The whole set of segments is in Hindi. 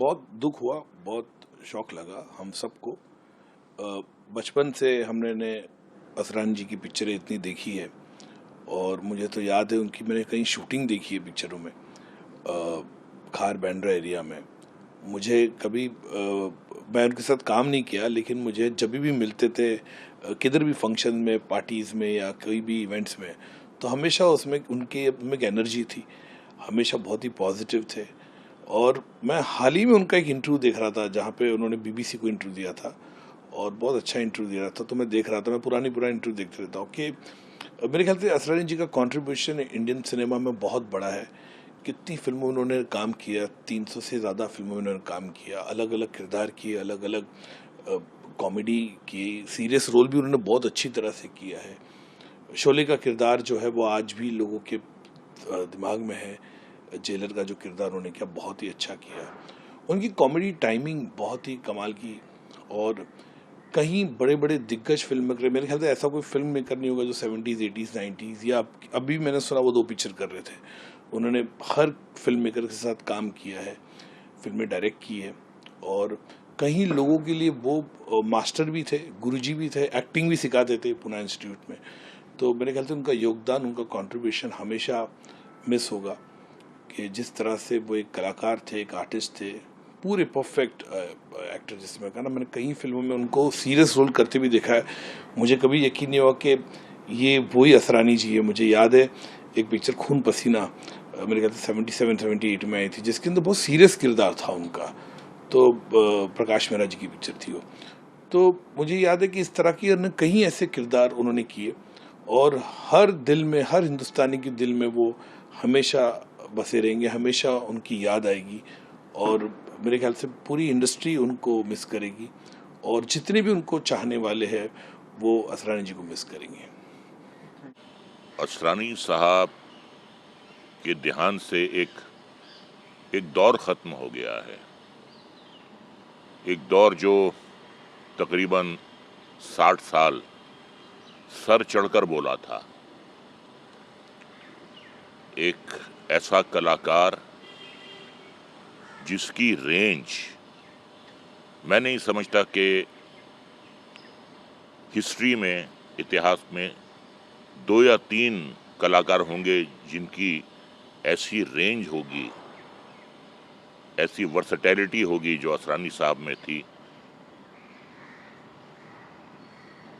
बहुत दुख हुआ, बहुत शौक लगा हम सबको। बचपन से हमने ने असरानी जी की पिक्चरें इतनी देखी है और मुझे तो याद है उनकी मैंने कहीं शूटिंग देखी है पिक्चरों में, खार बैंड्रा एरिया में। मुझे कभी मैं उनके साथ काम नहीं किया, लेकिन मुझे जब भी मिलते थे किधर भी फंक्शन में, पार्टीज़ में या कोई भी इवेंट्स में, तो हमेशा उसमें उनकी में एक एनर्जी थी, हमेशा बहुत ही पॉजिटिव थे। और मैं हाल ही में उनका एक इंटरव्यू देख रहा था जहाँ पे उन्होंने बीबीसी को इंटरव्यू दिया था और बहुत अच्छा इंटरव्यू दिया था। तो मैं देख रहा था, मैं पुराना इंटरव्यू देखते रहता हूँ कि मेरे ख्याल से असरानी जी का कंट्रीब्यूशन इंडियन सिनेमा में बहुत बड़ा है। कितनी फिल्मों में उन्होंने काम किया, 300 से ज़्यादा फिल्मों में उन्होंने काम किया, अलग अलग किरदार किए, अलग अलग कॉमेडी की, सीरियस रोल भी उन्होंने बहुत अच्छी तरह से किया है। शोले का किरदार जो है वो आज भी लोगों के दिमाग में है। जेलर का जो किरदार उन्होंने किया बहुत ही अच्छा किया। उनकी कॉमेडी टाइमिंग बहुत ही कमाल की। और कहीं बड़े बड़े दिग्गज फिल्म मेकर, मेरे ख्याल से ऐसा कोई फिल्म मेकर नहीं होगा जो 70s 80s 90s या अभी मैंने सुना वो 2 पिक्चर कर रहे थे। उन्होंने हर फिल्म मेकर के साथ काम किया है, फिल्में डायरेक्ट की है। और कहीं लोगों के लिए वो मास्टर भी थे, गुरुजी भी थे, एक्टिंग भी सिखाते थे पूना इंस्टीट्यूट में। तो मेरे ख्याल से उनका योगदान, उनका कंट्रीब्यूशन हमेशा मिस होगा कि जिस तरह से वो एक कलाकार थे, एक आर्टिस्ट थे, पूरे परफेक्ट एक्टर। जिसमें कहा ना, मैंने कई फिल्मों में उनको सीरियस रोल करते भी देखा है। मुझे कभी यकीन नहीं हुआ कि ये वही असरानी जी है। मुझे याद है एक पिक्चर खून पसीना, मेरे ख्याल से 77-78 में आई थी, जिसके अंदर बहुत सीरियस किरदार था उनका। तो प्रकाश मेहरा जी की पिक्चर थी वो। तो मुझे याद है कि इस तरह की कई ऐसे किरदार उन्होंने किए और हर दिल में, हर हिंदुस्तानी के दिल में वो हमेशा बसे रहेंगे, हमेशा उनकी याद आएगी। और मेरे ख्याल से पूरी इंडस्ट्री उनको मिस करेगी और जितने भी उनको चाहने वाले हैं वो असरानी जी को मिस करेंगे। असरानी साहब के देहांत से एक दौर ख़त्म हो गया है। एक दौर जो तकरीबन 60 साल सर चढ़कर बोला था। एक ऐसा कलाकार जिसकी रेंज, मैं नहीं समझता कि हिस्ट्री में, इतिहास में 2 या 3 कलाकार होंगे जिनकी ऐसी रेंज होगी, ऐसी वर्सेटैलिटी होगी जो असरानी साहब में थी।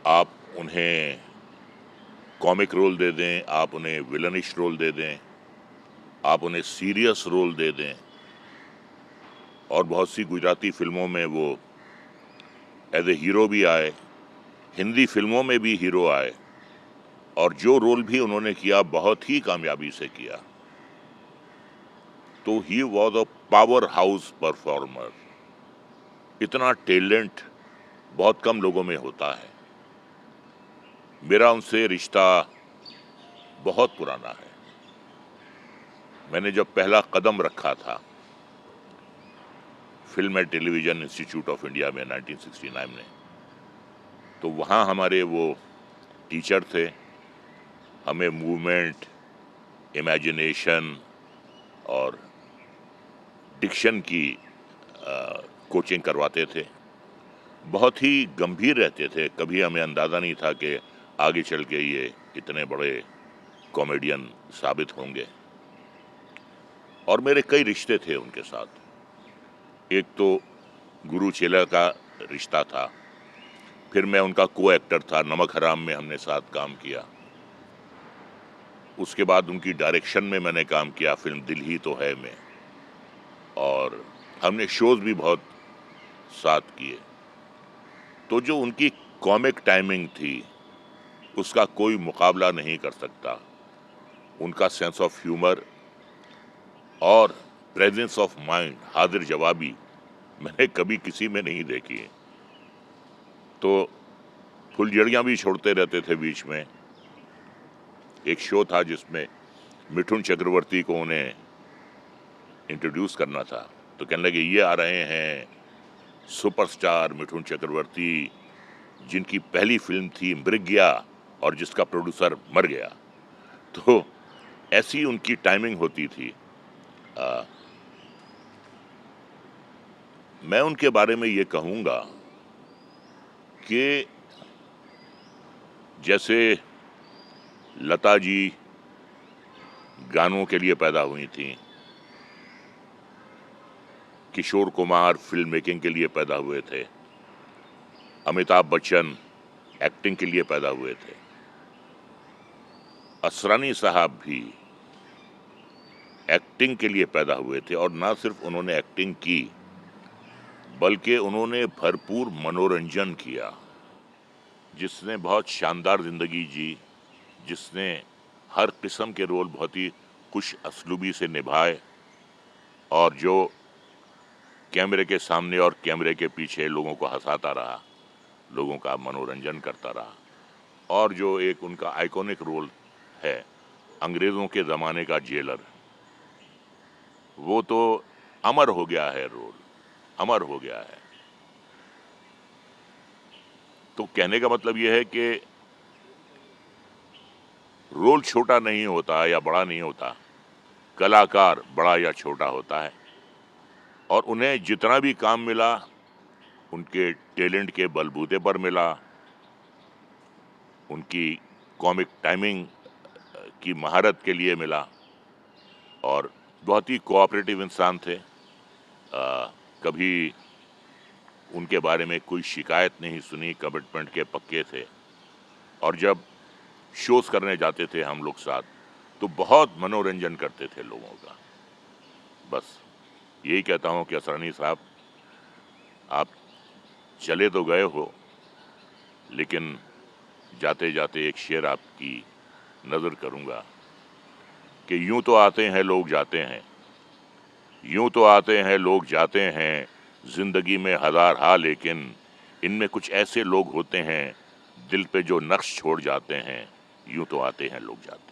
आप उन्हें कॉमिक रोल दे दें, आप उन्हें विलनिश रोल दे दें, आप उन्हें सीरियस रोल दे दें, और बहुत सी गुजराती फिल्मों में वो एज ए हीरो भी आए, हिंदी फिल्मों में भी हीरो आए, और जो रोल भी उन्होंने किया बहुत ही कामयाबी से किया। तो he was a power house performer. इतना टैलेंट बहुत कम लोगों में होता है। मेरा उनसे रिश्ता बहुत पुराना है। मैंने जब पहला कदम रखा था film and television institute of India में 1969 में, तो वहाँ हमारे वो टीचर थे। हमें मूवमेंट, इमेजिनेशन और डिक्शन की कोचिंग करवाते थे। बहुत ही गंभीर रहते थे। कभी हमें अंदाज़ा नहीं था कि आगे चल के ये इतने बड़े कॉमेडियन साबित होंगे। और मेरे कई रिश्ते थे उनके साथ। एक तो गुरु चेला का रिश्ता था, फिर मैं उनका को एक्टर था, नमक हराम में हमने साथ काम किया। उसके बाद उनकी डायरेक्शन में मैंने काम किया फिल्म दिल ही तो है में, और हमने शोज भी बहुत साथ किए। तो जो उनकी कॉमिक टाइमिंग थी उसका कोई मुकाबला नहीं कर सकता। उनका सेंस ऑफ ह्यूमर और प्रेजेंस ऑफ माइंड, हाजिर जवाबी, मैंने कभी किसी में नहीं देखी है। तो फुलझड़ियाँ भी छोड़ते रहते थे बीच में। एक शो था जिसमें मिठुन चक्रवर्ती को उन्हें इंट्रोड्यूस करना था, तो कहने लगे ये आ रहे हैं सुपरस्टार मिठुन चक्रवर्ती, जिनकी पहली फिल्म थी मृग्या और जिसका प्रोड्यूसर मर गया। तो ऐसी उनकी टाइमिंग होती थी। मैं उनके बारे में ये कहूँगा कि जैसे लता जी गानों के लिए पैदा हुई थी, किशोर कुमार फिल्म मेकिंग के लिए पैदा हुए थे, अमिताभ बच्चन एक्टिंग के लिए पैदा हुए थे, असरानी साहब भी एक्टिंग के लिए पैदा हुए थे। और ना सिर्फ उन्होंने एक्टिंग की बल्कि उन्होंने भरपूर मनोरंजन किया। जिसने बहुत शानदार जिंदगी जी, जिसने हर किस्म के रोल बहुत ही खुश असलूबी से निभाए, और जो कैमरे के सामने और कैमरे के पीछे लोगों को हंसाता रहा, लोगों का मनोरंजन करता रहा। और जो एक उनका आइकॉनिक रोल है अंग्रेजों के ज़माने का जेलर, वो तो अमर हो गया है, रोल अमर हो गया है। तो कहने का मतलब ये है कि रोल छोटा नहीं होता या बड़ा नहीं होता, कलाकार बड़ा या छोटा होता है। और उन्हें जितना भी काम मिला उनके टैलेंट के बलबूते पर मिला, उनकी कॉमिक टाइमिंग की महारत के लिए मिला। और बहुत ही कोऑपरेटिव इंसान थे। कभी उनके बारे में कोई शिकायत नहीं सुनी, कमिटमेंट के पक्के थे। और जब शोज करने जाते थे हम लोग साथ, तो बहुत मनोरंजन करते थे लोगों का। बस यही कहता हूँ कि असरानी साहब, आप चले तो गए हो, लेकिन जाते जाते एक शेर आपकी नज़र करूँगा कि यूं तो आते हैं लोग जाते हैं, यूं तो आते हैं लोग जाते हैं, जिंदगी में हजार हाल, लेकिन इनमें कुछ ऐसे लोग होते हैं दिल पे जो नक्श छोड़ जाते हैं, यूं तो आते हैं लोग जाते हैं।